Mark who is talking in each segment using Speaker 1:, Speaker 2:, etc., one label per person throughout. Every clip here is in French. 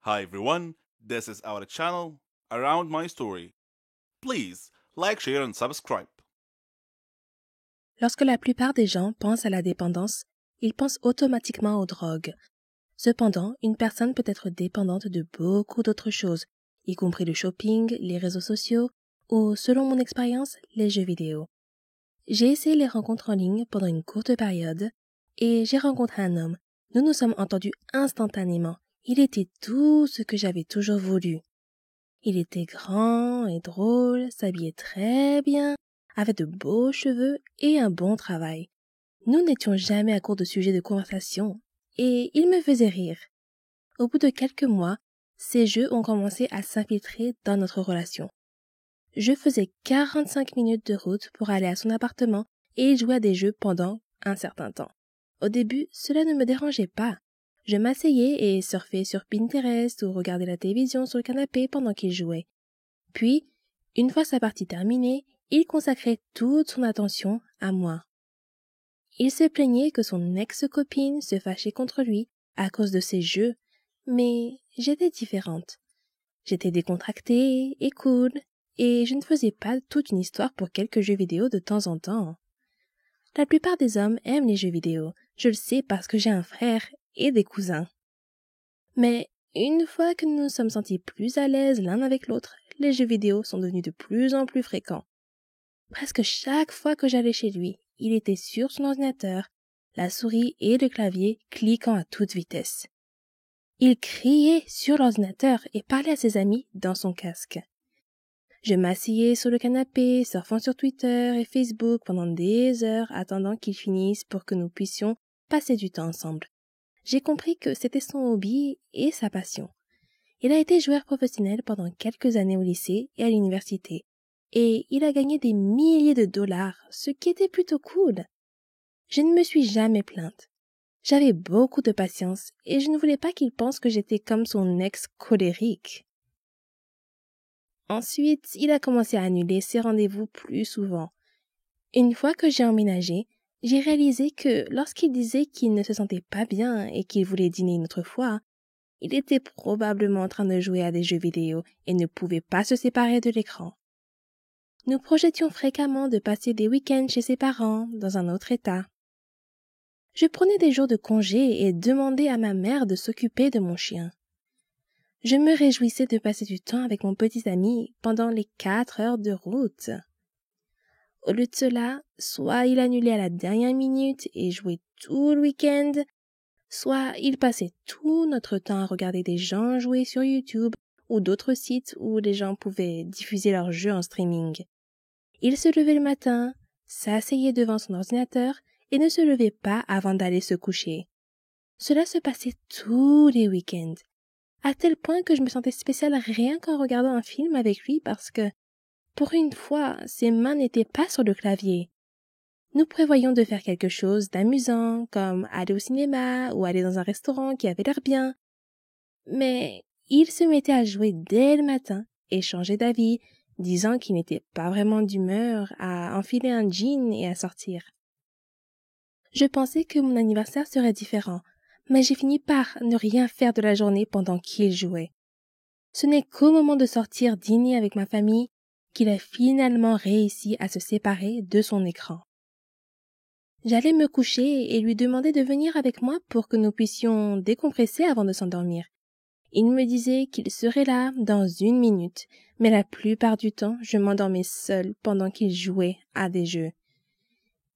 Speaker 1: Hi everyone, this is our channel Around My Story. Please like, share and subscribe.
Speaker 2: Lorsque la plupart des gens pensent à la dépendance, ils pensent automatiquement aux drogues. Cependant, une personne peut être dépendante de beaucoup d'autres choses, y compris le shopping, les réseaux sociaux ou, selon mon expérience, les jeux vidéo. J'ai essayé les rencontres en ligne pendant une courte période et j'ai rencontré un homme. Nous nous sommes entendus instantanément. Il était tout ce que j'avais toujours voulu. Il était grand et drôle, s'habillait très bien, avait de beaux cheveux et un bon travail. Nous n'étions jamais à court de sujets de conversation et il me faisait rire. Au bout de quelques mois, ces jeux ont commencé à s'infiltrer dans notre relation. Je faisais 45 minutes de route pour aller à son appartement et il jouait à des jeux pendant un certain temps. Au début, cela ne me dérangeait pas. Je m'asseyais et surfais sur Pinterest ou regardais la télévision sur le canapé pendant qu'il jouait. Puis, une fois sa partie terminée, il consacrait toute son attention à moi. Il se plaignait que son ex-copine se fâchait contre lui à cause de ses jeux, mais j'étais différente. J'étais décontractée et cool, et je ne faisais pas toute une histoire pour quelques jeux vidéo de temps en temps. La plupart des hommes aiment les jeux vidéo, je le sais parce que j'ai un frère et des cousins. Mais une fois que nous nous sommes sentis plus à l'aise l'un avec l'autre, les jeux vidéo sont devenus de plus en plus fréquents. Presque chaque fois que j'allais chez lui, il était sur son ordinateur, la souris et le clavier cliquant à toute vitesse. Il criait sur l'ordinateur et parlait à ses amis dans son casque. Je m'asseyais sur le canapé, surfant sur Twitter et Facebook pendant des heures, attendant qu'il finisse pour que nous puissions passer du temps ensemble. J'ai compris que c'était son hobby et sa passion. Il a été joueur professionnel pendant quelques années au lycée et à l'université, et il a gagné des milliers de dollars, ce qui était plutôt cool. Je ne me suis jamais plainte. J'avais beaucoup de patience et je ne voulais pas qu'il pense que j'étais comme son ex colérique. Ensuite, il a commencé à annuler ses rendez-vous plus souvent. Une fois que j'ai emménagé, j'ai réalisé que lorsqu'il disait qu'il ne se sentait pas bien et qu'il voulait dîner une autre fois, il était probablement en train de jouer à des jeux vidéo et ne pouvait pas se séparer de l'écran. Nous projetions fréquemment de passer des week-ends chez ses parents, dans un autre état. Je prenais des jours de congé et demandais à ma mère de s'occuper de mon chien. Je me réjouissais de passer du temps avec mon petit ami pendant les 4 heures de route. Au lieu de cela, soit il annulait à la dernière minute et jouait tout le week-end, soit il passait tout notre temps à regarder des gens jouer sur YouTube ou d'autres sites où les gens pouvaient diffuser leurs jeux en streaming. Il se levait le matin, s'asseyait devant son ordinateur et ne se levait pas avant d'aller se coucher. Cela se passait tous les week-ends, à tel point que je me sentais spéciale rien qu'en regardant un film avec lui parce que, pour une fois, ses mains n'étaient pas sur le clavier. Nous prévoyions de faire quelque chose d'amusant, comme aller au cinéma ou aller dans un restaurant qui avait l'air bien. Mais il se mettait à jouer dès le matin et changeait d'avis, disant qu'il n'était pas vraiment d'humeur à enfiler un jean et à sortir. Je pensais que mon anniversaire serait différent, mais j'ai fini par ne rien faire de la journée pendant qu'il jouait. Ce n'est qu'au moment de sortir dîner avec ma famille qu'il a finalement réussi à se séparer de son écran. J'allais me coucher et lui demander de venir avec moi pour que nous puissions décompresser avant de s'endormir. Il me disait qu'il serait là dans 1 minute, mais la plupart du temps, je m'endormais seule pendant qu'il jouait à des jeux.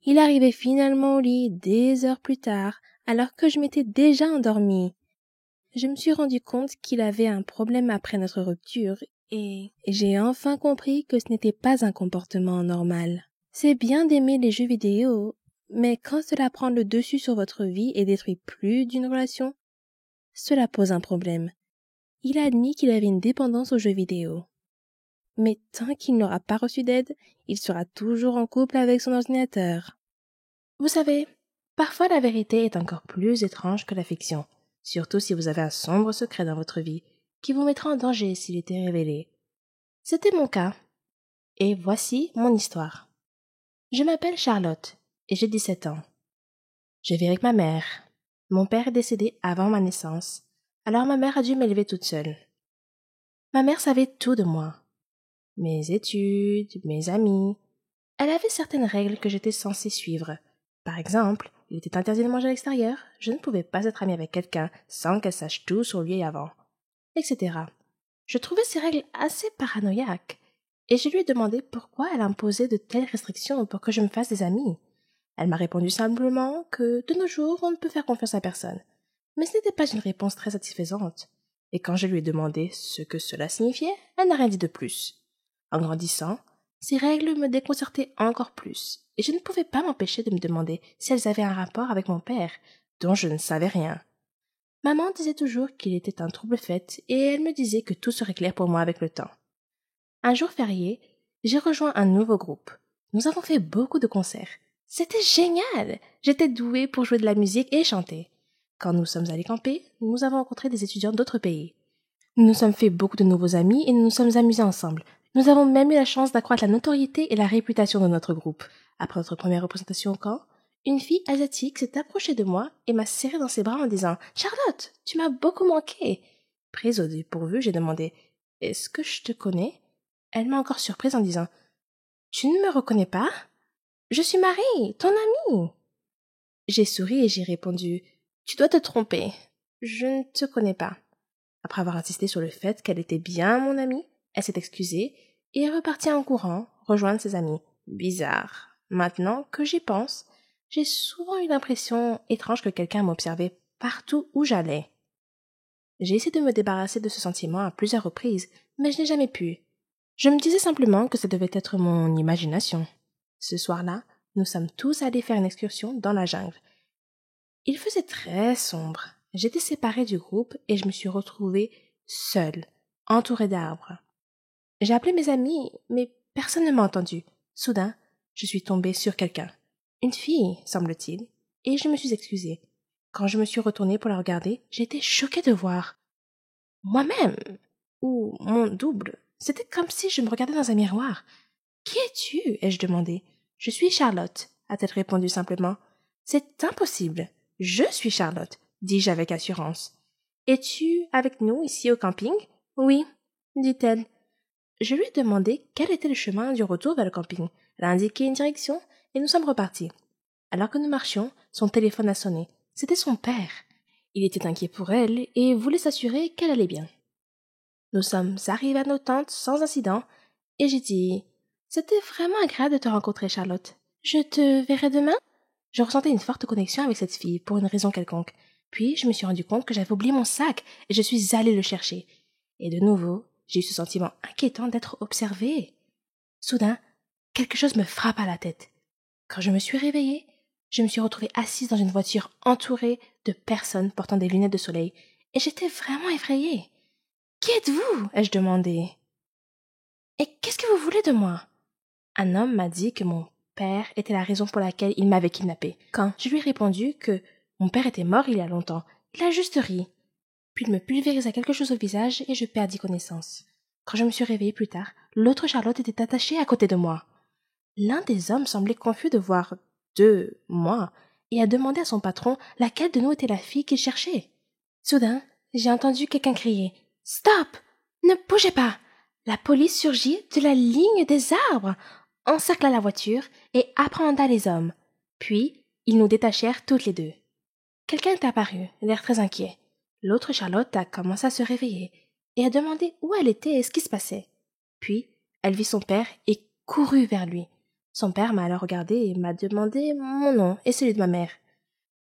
Speaker 2: Il arrivait finalement au lit des heures plus tard, alors que je m'étais déjà endormie. Je me suis rendu compte qu'il avait un problème après notre rupture et j'ai enfin compris que ce n'était pas un comportement normal. C'est bien d'aimer les jeux vidéo, mais quand cela prend le dessus sur votre vie et détruit plus d'une relation, cela pose un problème. Il a admis qu'il avait une dépendance aux jeux vidéo. Mais tant qu'il n'aura pas reçu d'aide, il sera toujours en couple avec son ordinateur. Vous savez, parfois la vérité est encore plus étrange que la fiction, surtout si vous avez un sombre secret dans votre vie qui vous mettra en danger s'il était révélé. C'était mon cas. Et voici mon histoire. Je m'appelle Charlotte et j'ai 17 ans. Je vis avec ma mère. Mon père est décédé avant ma naissance, Alors ma mère a dû m'élever toute seule. Ma mère savait tout de moi. Mes études, mes amis. Elle avait certaines règles que j'étais censée suivre. Par exemple, il était interdit de manger à l'extérieur, je ne pouvais pas être amie avec quelqu'un sans qu'elle sache tout sur lui avant, etc. Je trouvais ces règles assez paranoïaques, et je lui ai demandé pourquoi elle imposait de telles restrictions pour que je me fasse des amis. Elle m'a répondu simplement que, de nos jours, on ne peut faire confiance à personne. Mais ce n'était pas une réponse très satisfaisante. Et quand je lui ai demandé ce que cela signifiait, elle n'a rien dit de plus. En grandissant, ces règles me déconcertaient encore plus, et je ne pouvais pas m'empêcher de me demander si elles avaient un rapport avec mon père, dont je ne savais rien. Maman disait toujours qu'il était un trouble-fête, et elle me disait que tout serait clair pour moi avec le temps. Un jour férié, j'ai rejoint un nouveau groupe. Nous avons fait beaucoup de concerts. C'était génial! J'étais douée pour jouer de la musique et chanter. Quand nous sommes allés camper, nous avons rencontré des étudiants d'autres pays. Nous nous sommes fait beaucoup de nouveaux amis et nous nous sommes amusés ensemble. Nous avons même eu la chance d'accroître la notoriété et la réputation de notre groupe. Après notre première représentation au camp, une fille asiatique s'est approchée de moi et m'a serré dans ses bras en disant « Charlotte, tu m'as beaucoup manqué !» Prise au dépourvu, j'ai demandé « Est-ce que je te connais ?» Elle m'a encore surprise en disant « Tu ne me reconnais pas ? Je suis Marie, ton amie !» J'ai souri et j'ai répondu « Tu dois te tromper. Je ne te connais pas. » Après avoir insisté sur le fait qu'elle était bien mon amie, elle s'est excusée et est repartie en courant rejoindre ses amis. Bizarre. Maintenant que j'y pense, j'ai souvent eu l'impression étrange que quelqu'un m'observait partout où j'allais. J'ai essayé de me débarrasser de ce sentiment à plusieurs reprises, mais je n'ai jamais pu. Je me disais simplement que ça devait être mon imagination. Ce soir-là, nous sommes tous allés faire une excursion dans la jungle. Il faisait très sombre. J'étais séparée du groupe et je me suis retrouvée seule, entourée d'arbres. J'ai appelé mes amis, mais personne ne m'a entendu. Soudain, je suis tombée sur quelqu'un. Une fille, semble-t-il, et je me suis excusée. Quand je me suis retournée pour la regarder, j'ai été choquée de voir moi-même, ou mon double. C'était comme si je me regardais dans un miroir. « Qui es-tu » ai-je demandé. « Je suis Charlotte » a-t-elle répondu simplement. « C'est impossible. Je suis Charlotte » dis-je avec assurance. « Es-tu avec nous ici au camping ?»« Oui » dit-elle. Je lui ai demandé quel était le chemin du retour vers le camping. Elle a indiqué une direction et nous sommes repartis. Alors que nous marchions, son téléphone a sonné. C'était son père. Il était inquiet pour elle et voulait s'assurer qu'elle allait bien. Nous sommes arrivés à nos tentes sans incident et j'ai dit « C'était vraiment agréable de te rencontrer, Charlotte. Je te verrai demain ?» Je ressentais une forte connexion avec cette fille pour une raison quelconque. Puis je me suis rendu compte que j'avais oublié mon sac et je suis allée le chercher. Et de nouveau, j'ai eu ce sentiment inquiétant d'être observée. Soudain, quelque chose me frappe à la tête. Quand je me suis réveillée, je me suis retrouvée assise dans une voiture entourée de personnes portant des lunettes de soleil et j'étais vraiment effrayée. « Qui êtes-vous » ai-je demandé. « Et qu'est-ce que vous voulez de moi ?» Un homme m'a dit que mon père était la raison pour laquelle il m'avait kidnappée. Quand je lui ai répondu que mon père était mort il y a longtemps, il a juste ri. Puis il me pulvérisa quelque chose au visage et je perdis connaissance. Quand je me suis réveillée plus tard, l'autre Charlotte était attachée à côté de moi. L'un des hommes semblait confus de voir moi et a demandé à son patron laquelle de nous était la fille qu'il cherchait. Soudain, j'ai entendu quelqu'un crier « Stop! Ne bougez pas !» La police surgit de la ligne des arbres, encercla la voiture et apprehenda les hommes. Puis, ils nous détachèrent toutes les deux. Quelqu'un est apparu, l'air très inquiet. L'autre Charlotte a commencé à se réveiller et a demandé où elle était et ce qui se passait. Puis, elle vit son père et courut vers lui. Son père m'a alors regardé et m'a demandé mon nom et celui de ma mère.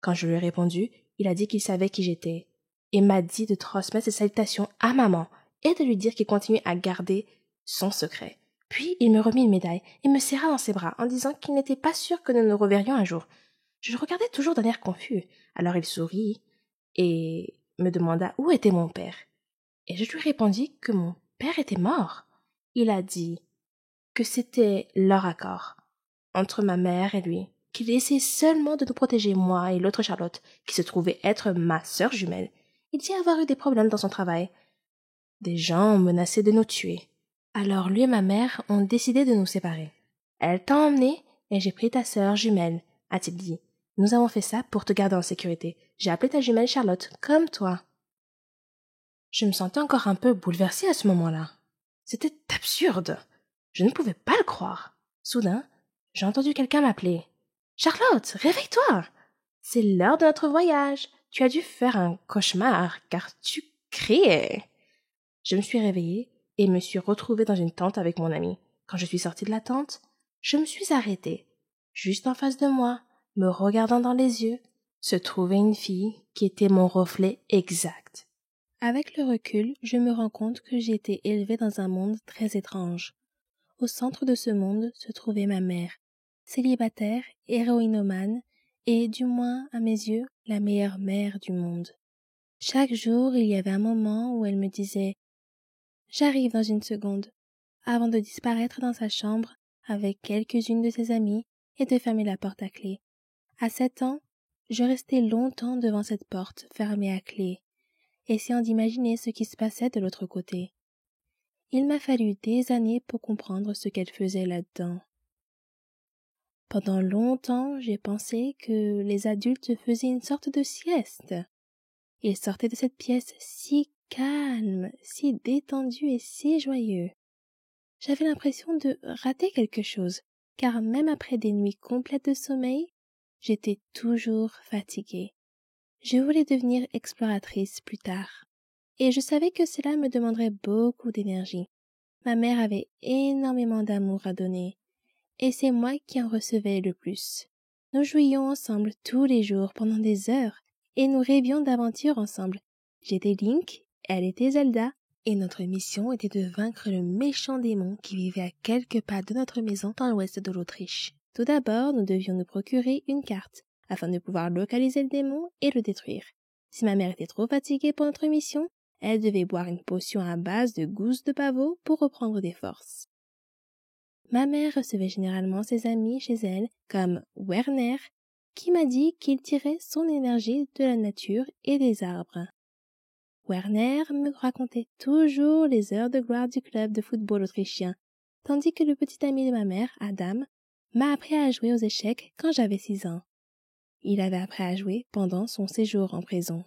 Speaker 2: Quand je lui ai répondu, il a dit qu'il savait qui j'étais et m'a dit de transmettre ses salutations à maman et de lui dire qu'il continuait à garder son secret. Puis il me remit une médaille et me serra dans ses bras en disant qu'il n'était pas sûr que nous nous reverrions un jour. Je le regardais toujours d'un air confus. Alors il sourit et me demanda où était mon père. Et je lui répondis que mon père était mort. Il a dit que c'était leur accord entre ma mère et lui, qu'il essayait seulement de nous protéger, moi et l'autre Charlotte, qui se trouvait être ma sœur jumelle. Il dit avoir eu des problèmes dans son travail. Des gens ont menacé de nous tuer. Alors lui et ma mère ont décidé de nous séparer. Elle t'a emmené et j'ai pris ta sœur jumelle, a-t-il dit. Nous avons fait ça pour te garder en sécurité. J'ai appelé ta jumelle Charlotte, comme toi. Je me sentais encore un peu bouleversée à ce moment-là. C'était absurde. Je ne pouvais pas le croire. Soudain, j'ai entendu quelqu'un m'appeler. « Charlotte, réveille-toi! C'est l'heure de notre voyage. Tu as dû faire un cauchemar, car tu criais. » Je me suis réveillée et me suis retrouvée dans une tente avec mon ami. Quand je suis sortie de la tente, je me suis arrêtée. Juste en face de moi, me regardant dans les yeux, se trouvait une fille qui était mon reflet exact. Avec le recul, je me rends compte que j'ai été élevée dans un monde très étrange. Au centre de ce monde se trouvait ma mère, célibataire, héroïnomane, et, du moins à mes yeux, la meilleure mère du monde. Chaque jour, il y avait un moment où elle me disait « J'arrive dans une seconde », avant de disparaître dans sa chambre avec quelques-unes de ses amies et de fermer la porte à clé. À 7 ans, je restais longtemps devant cette porte fermée à clé, essayant d'imaginer ce qui se passait de l'autre côté. Il m'a fallu des années pour comprendre ce qu'elle faisait là-dedans. Pendant longtemps, j'ai pensé que les adultes faisaient une sorte de sieste. Ils sortaient de cette pièce si calme, si détendu et si joyeux. J'avais l'impression de rater quelque chose, car même après des nuits complètes de sommeil, j'étais toujours fatiguée. Je voulais devenir exploratrice plus tard, et je savais que cela me demanderait beaucoup d'énergie. Ma mère avait énormément d'amour à donner, et c'est moi qui en recevais le plus. Nous jouions ensemble tous les jours pendant des heures, et nous rêvions d'aventures ensemble. J'étais Link, elle était Zelda, et notre mission était de vaincre le méchant démon qui vivait à quelques pas de notre maison dans l'ouest de l'Autriche. Tout d'abord, nous devions nous procurer une carte, afin de pouvoir localiser le démon et le détruire. Si ma mère était trop fatiguée pour notre mission, elle devait boire une potion à base de gousses de pavot pour reprendre des forces. Ma mère recevait généralement ses amis chez elle, comme Werner, qui m'a dit qu'il tirait son énergie de la nature et des arbres. Werner me racontait toujours les heures de gloire du club de football autrichien, tandis que le petit ami de ma mère, Adam, m'a appris à jouer aux échecs quand j'avais 6 ans. Il avait appris à jouer pendant son séjour en prison.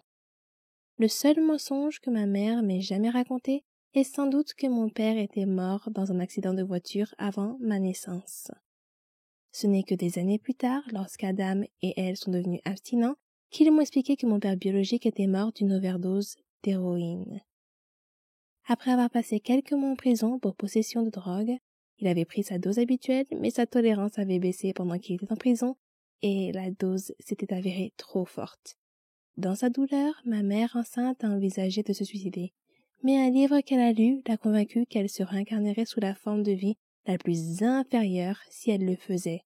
Speaker 2: Le seul mensonge que ma mère m'ait jamais raconté est sans doute que mon père était mort dans un accident de voiture avant ma naissance. Ce n'est que des années plus tard, lorsqu'Adam et elle sont devenus abstinents, qu'ils m'ont expliqué que mon père biologique était mort d'une overdose d'héroïne. Après avoir passé quelques mois en prison pour possession de drogue, il avait pris sa dose habituelle, mais sa tolérance avait baissé pendant qu'il était en prison, et la dose s'était avérée trop forte. Dans sa douleur, ma mère enceinte a envisagé de se suicider, mais un livre qu'elle a lu l'a convaincue qu'elle se réincarnerait sous la forme de vie la plus inférieure si elle le faisait.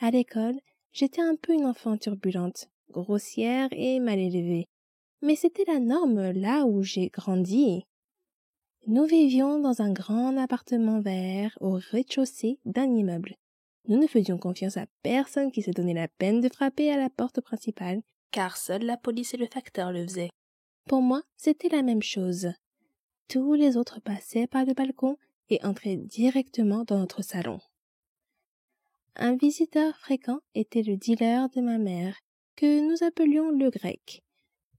Speaker 2: À l'école, j'étais un peu une enfant turbulente, grossière et mal élevée, mais c'était la norme là où j'ai grandi. Nous vivions dans un grand appartement vert au rez-de-chaussée d'un immeuble. Nous ne faisions confiance à personne qui se donnait la peine de frapper à la porte principale, car seule la police et le facteur le faisaient. Pour moi, c'était la même chose. Tous les autres passaient par le balcon et entraient directement dans notre salon. Un visiteur fréquent était le dealer de ma mère, que nous appelions le grec.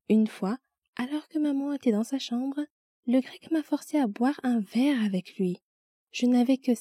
Speaker 2: Une fois, alors que maman était dans sa chambre, le grec m'a forcé à boire un verre avec lui. Je n'avais que